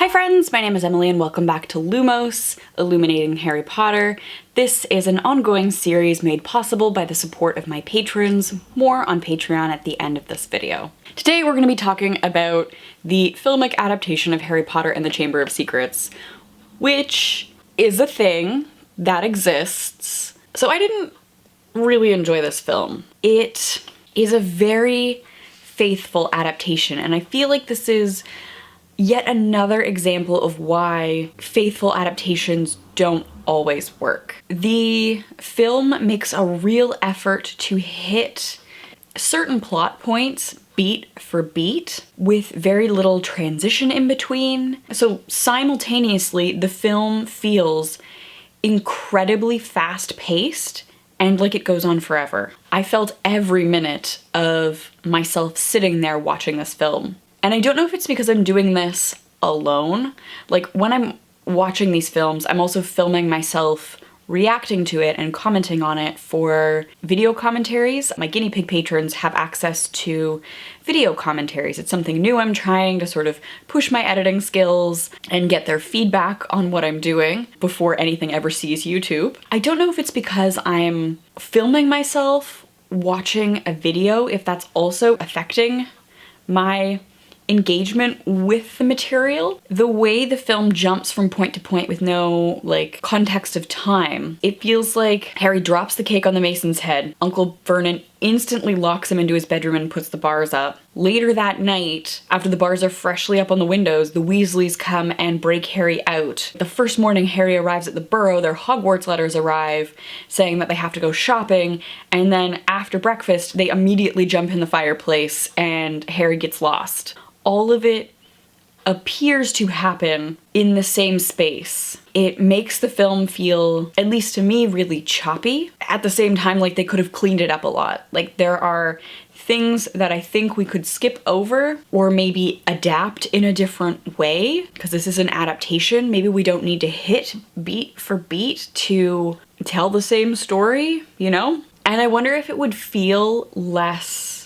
Hi friends, my name is Emily and welcome back to Lumos, Illuminating Harry Potter. This is an ongoing series made possible by the support of my patrons. More on Patreon at the end of this video. Today we're going to be talking about the filmic adaptation of Harry Potter and the Chamber of Secrets, which is a thing that exists. So I didn't really enjoy this film. It is a very faithful adaptation, and I feel like this is yet another example of why faithful adaptations don't always work. The film makes a real effort to hit certain plot points beat for beat with very little transition in between. So simultaneously, the film feels incredibly fast-paced and like it goes on forever. I felt every minute of myself sitting there watching this film. And I don't know if it's because I'm doing this alone. Like, when I'm watching these films, I'm also filming myself reacting to it and commenting on it for video commentaries. My guinea pig patrons have access to video commentaries. It's something new I'm trying to sort of push my editing skills and get their feedback on what I'm doing before anything ever sees YouTube. I don't know if it's because I'm filming myself watching a video, if that's also affecting my engagement with the material. The way the film jumps from point to point with no, like, context of time, it feels like Harry drops the cake on the Mason's head. Uncle Vernon instantly locks him into his bedroom and puts the bars up. Later that night, after the bars are freshly up on the windows, the Weasleys come and break Harry out. The first morning Harry arrives at the Burrow, their Hogwarts letters arrive saying that they have to go shopping, and then after breakfast they immediately jump in the fireplace and Harry gets lost. All of it appears to happen in the same space. It makes the film feel, at least to me, really choppy. At the same time, like, they could have cleaned it up a lot. Like, there are things that I think we could skip over or maybe adapt in a different way, because this is an adaptation. Maybe we don't need to hit beat for beat to tell the same story, you know? And I wonder if it would feel less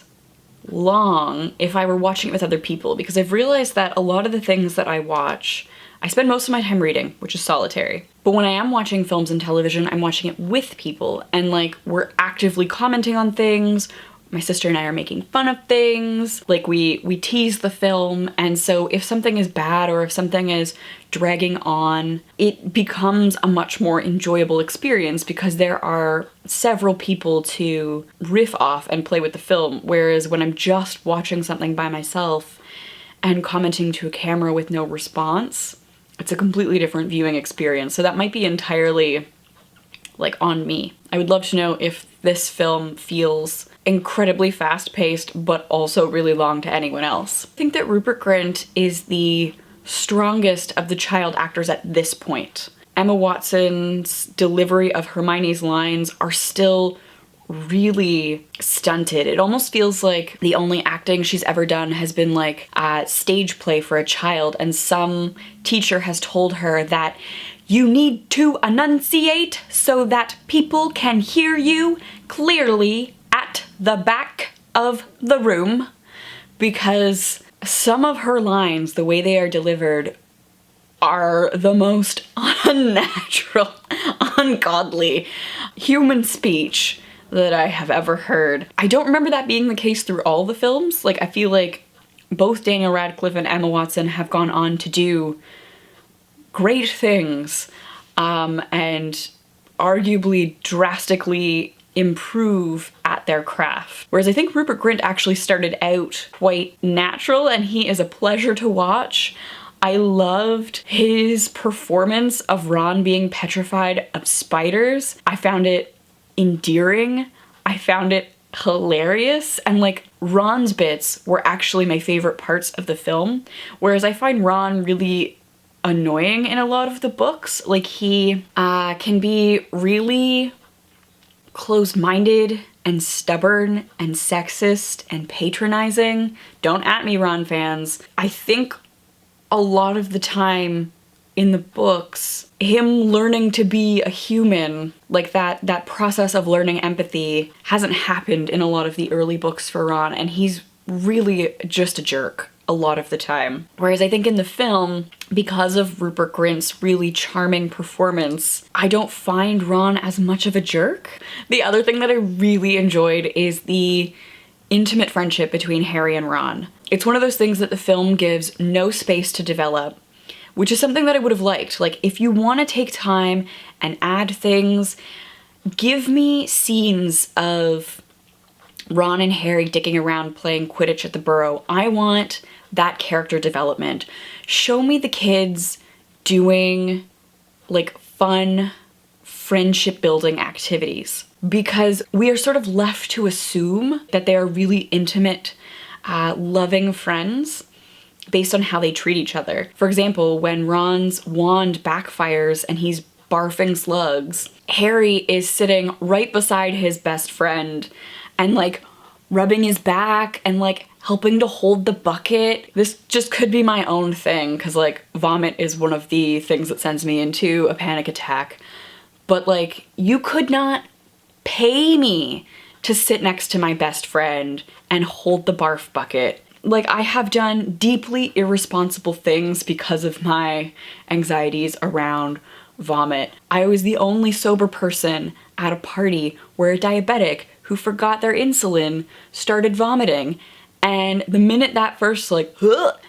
long if I were watching it with other people, because I've realized that a lot of the things that I watch, I spend most of my time reading, which is solitary. But when I am watching films and television, I'm watching it with people, and like, we're actively commenting on things. My sister and I are making fun of things, like we tease the film, and so if something is bad or if something is dragging on, it becomes a much more enjoyable experience because there are several people to riff off and play with the film, whereas when I'm just watching something by myself and commenting to a camera with no response, it's a completely different viewing experience. So that might be entirely, like, on me. I would love to know if this film feels incredibly fast-paced but also really long to anyone else. I think that Rupert Grint is the strongest of the child actors at this point. Emma Watson's delivery of Hermione's lines are still really stunted. It almost feels like the only acting she's ever done has been like a stage play for a child, and some teacher has told her that you need to enunciate so that people can hear you clearly at the back of the room, because some of her lines, the way they are delivered, are the most unnatural, ungodly human speech that I have ever heard. I don't remember that being the case through all the films. Like, I feel like both Daniel Radcliffe and Emma Watson have gone on to do great things, and arguably drastically improve at their craft. Whereas I think Rupert Grint actually started out quite natural, and he is a pleasure to watch. I loved his performance of Ron being petrified of spiders. I found it endearing. I found it hilarious, and like, Ron's bits were actually my favorite parts of the film, whereas I find Ron really annoying in a lot of the books. Like, he can be really closed-minded and stubborn and sexist and patronizing. Don't at me, Ron fans. I think a lot of the time in the books, him learning to be a human, like that process of learning empathy, hasn't happened in a lot of the early books for Ron, and he's really just a jerk. a lot of the time. Whereas I think in the film, because of Rupert Grint's really charming performance, I don't find Ron as much of a jerk. The other thing that I really enjoyed is the intimate friendship between Harry and Ron. It's one of those things that the film gives no space to develop, which is something that I would have liked. Like, if you want to take time and add things, give me scenes of Ron and Harry dicking around playing Quidditch at the Burrow. I want that character development. Show me the kids doing like fun friendship building activities, because we are sort of left to assume that they are really intimate, loving friends based on how they treat each other. For example, when Ron's wand backfires and he's barfing slugs, Harry is sitting right beside his best friend and like rubbing his back and like helping to hold the bucket. This just could be my own thing, because like vomit is one of the things that sends me into a panic attack. But like, you could not pay me to sit next to my best friend and hold the barf bucket. Like, I have done deeply irresponsible things because of my anxieties around vomit. I was the only sober person at a party where a diabetic who forgot their insulin started vomiting. And the minute that first like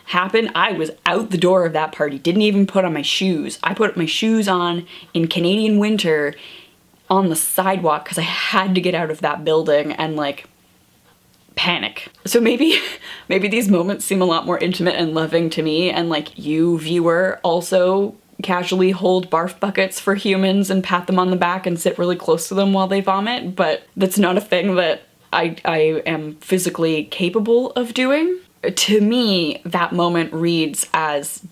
happened, I was out the door of that party. Didn't even put on my shoes. I put my shoes on in Canadian winter on the sidewalk because I had to get out of that building and like panic. So maybe these moments seem a lot more intimate and loving to me, and like you, viewer, also casually hold barf buckets for humans and pat them on the back and sit really close to them while they vomit, but that's not a thing that I am physically capable of doing. To me, that moment reads as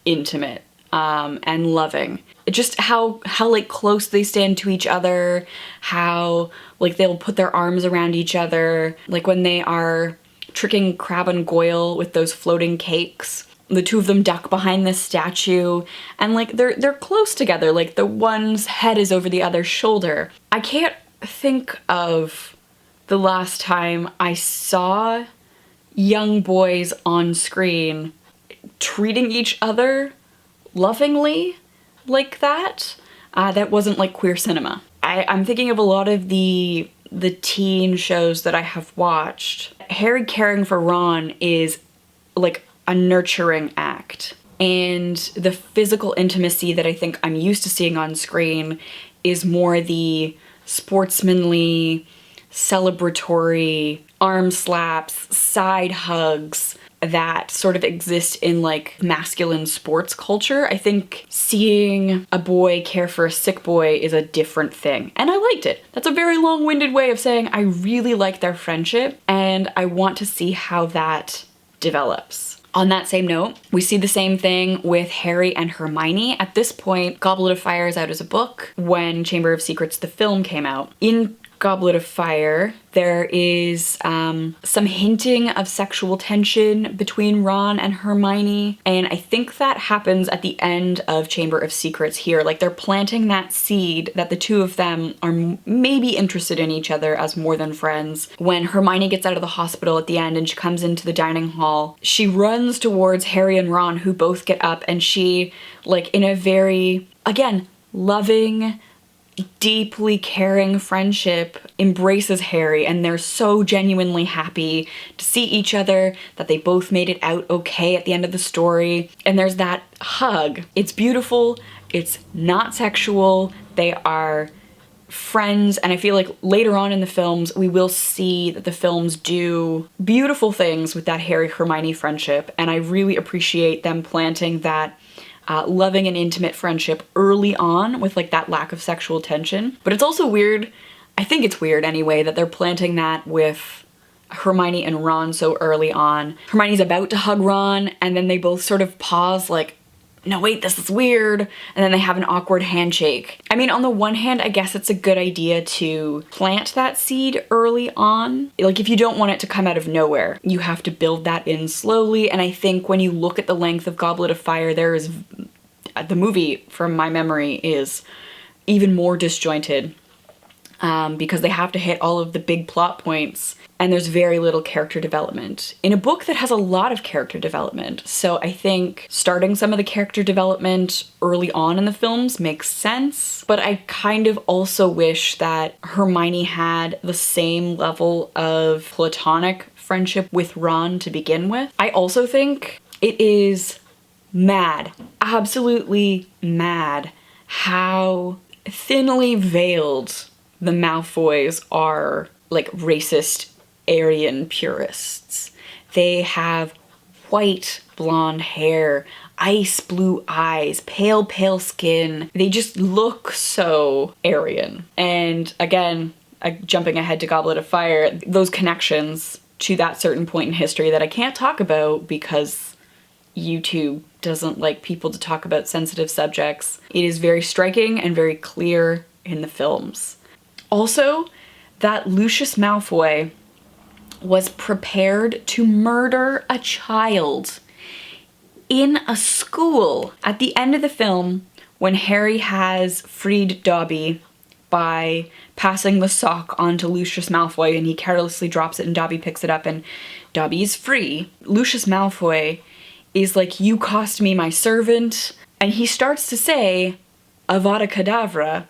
intimate and loving. Just how like close they stand to each other, how like they'll put their arms around each other, like when they are tricking Crabbe and Goyle with those floating cakes. The two of them duck behind this statue, and like they're close together, like the one's head is over the other's shoulder. I can't think of the last time I saw young boys on screen treating each other lovingly like that. That wasn't like queer cinema. I'm thinking of a lot of the teen shows that I have watched. Harry caring for Ron is like a nurturing act. And the physical intimacy that I think I'm used to seeing on screen is more the sportsmanly, celebratory arm slaps, side hugs that sort of exist in like masculine sports culture. I think seeing a boy care for a sick boy is a different thing, and I liked it. That's a very long-winded way of saying I really like their friendship and I want to see how that develops. On that same note, we see the same thing with Harry and Hermione. At this point, Goblet of Fire is out as a book when Chamber of Secrets, the film, came out. In Goblet of Fire, there is some hinting of sexual tension between Ron and Hermione, and I think that happens at the end of Chamber of Secrets here. Like, they're planting that seed that the two of them are maybe interested in each other as more than friends. When Hermione gets out of the hospital at the end and she comes into the dining hall, she runs towards Harry and Ron, who both get up, and she, like, in a very, again, loving, deeply caring friendship, embraces Harry, and they're so genuinely happy to see each other, that they both made it out okay at the end of the story. And there's that hug. It's beautiful, it's not sexual, they are friends, and I feel like later on in the films we will see that the films do beautiful things with that Harry-Hermione friendship, and I really appreciate them planting that loving and intimate friendship early on with like that lack of sexual tension. But it's also weird, I think it's weird anyway, that they're planting that with Hermione and Ron so early on. Hermione's about to hug Ron, and then they both sort of pause like, no wait, this is weird, and then they have an awkward handshake. I mean, on the one hand, I guess it's a good idea to plant that seed early on. Like, if you don't want it to come out of nowhere, you have to build that in slowly, and I think when you look at the length of Goblet of Fire, there is, the movie, from my memory, is even more disjointed because they have to hit all of the big plot points, and there's very little character development in a book that has a lot of character development. So I think starting some of the character development early on in the films makes sense, but I kind of also wish that Hermione had the same level of platonic friendship with Ron to begin with. I also think it is mad, absolutely mad, how thinly veiled the Malfoys are, like, racist Aryan purists. They have white blonde hair, ice blue eyes, pale skin. They just look so Aryan. And again, jumping ahead to Goblet of Fire, those connections to that certain point in history that I can't talk about because YouTube doesn't like people to talk about sensitive subjects. It is very striking and very clear in the films. Also, that Lucius Malfoy was prepared to murder a child in a school. At the end of the film, when Harry has freed Dobby by passing the sock onto Lucius Malfoy and he carelessly drops it and Dobby picks it up and Dobby is free, Lucius Malfoy is like, "You cost me my servant," and he starts to say Avada Kedavra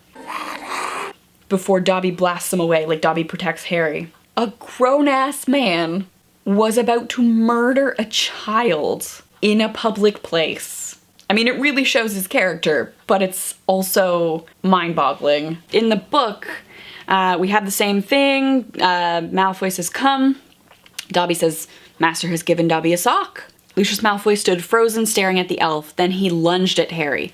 before Dobby blasts him away, like Dobby protects Harry. A grown-ass man was about to murder a child in a public place. I mean, it really shows his character, but it's also mind-boggling. In the book, we have the same thing. Malfoy says, "Come." Dobby says, "Master has given Dobby a sock." Lucius Malfoy stood frozen, staring at the elf. Then he lunged at Harry.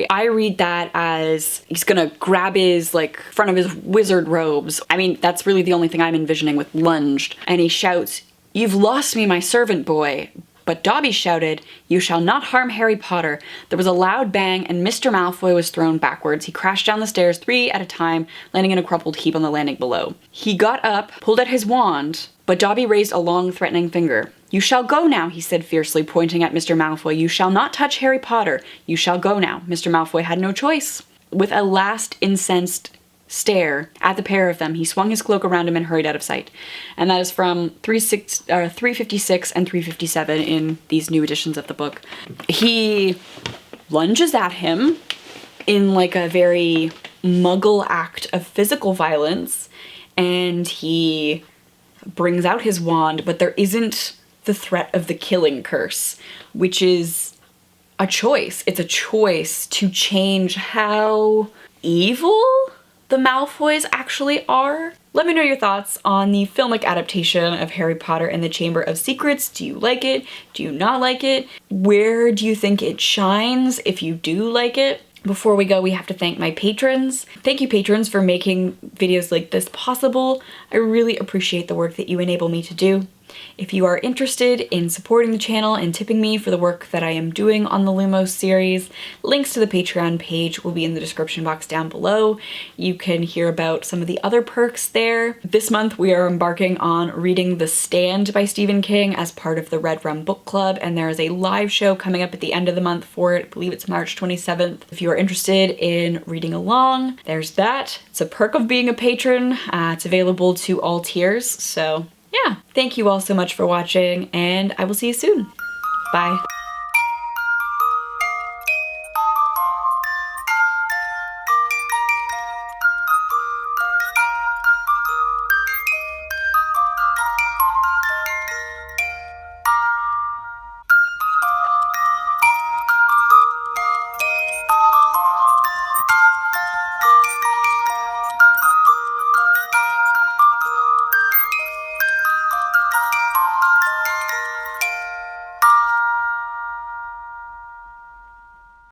I read that as he's gonna grab his, like, front of his wizard robes. I mean, that's really the only thing I'm envisioning with lunged. And he shouts, "You've lost me, my servant boy." But Dobby shouted, "You shall not harm Harry Potter." There was a loud bang and Mr. Malfoy was thrown backwards. He crashed down the stairs 3 at a time, landing in a crumpled heap on the landing below. He got up, pulled out his wand, but Dobby raised a long, threatening finger. "You shall go now," he said fiercely, pointing at Mr. Malfoy. "You shall not touch Harry Potter. You shall go now." Mr. Malfoy had no choice. With a last incensed stare at the pair of them, he swung his cloak around him and hurried out of sight. And that is from 356 and 357 in these new editions of the book. He lunges at him in, like, a very muggle act of physical violence, and he brings out his wand, but there isn't the threat of the killing curse, which is a choice. It's a choice to change how evil the Malfoys actually are. Let me know your thoughts on the filmic adaptation of Harry Potter and the Chamber of Secrets. Do you like it? Do you not like it? Where do you think it shines if you do like it? Before we go, we have to thank my patrons. Thank you, patrons, for making videos like this possible. I really appreciate the work that you enable me to do. If you are interested in supporting the channel and tipping me for the work that I am doing on the Lumos series, links to the Patreon page will be in the description box down below. You can hear about some of the other perks there. This month we are embarking on reading The Stand by Stephen King as part of the Red Rum Book Club, and there is a live show coming up at the end of the month for it. I believe it's March 27th. If you are interested in reading along, there's that. It's a perk of being a patron. It's available to all tiers, so yeah. Thank you all so much for watching, and I will see you soon. Bye.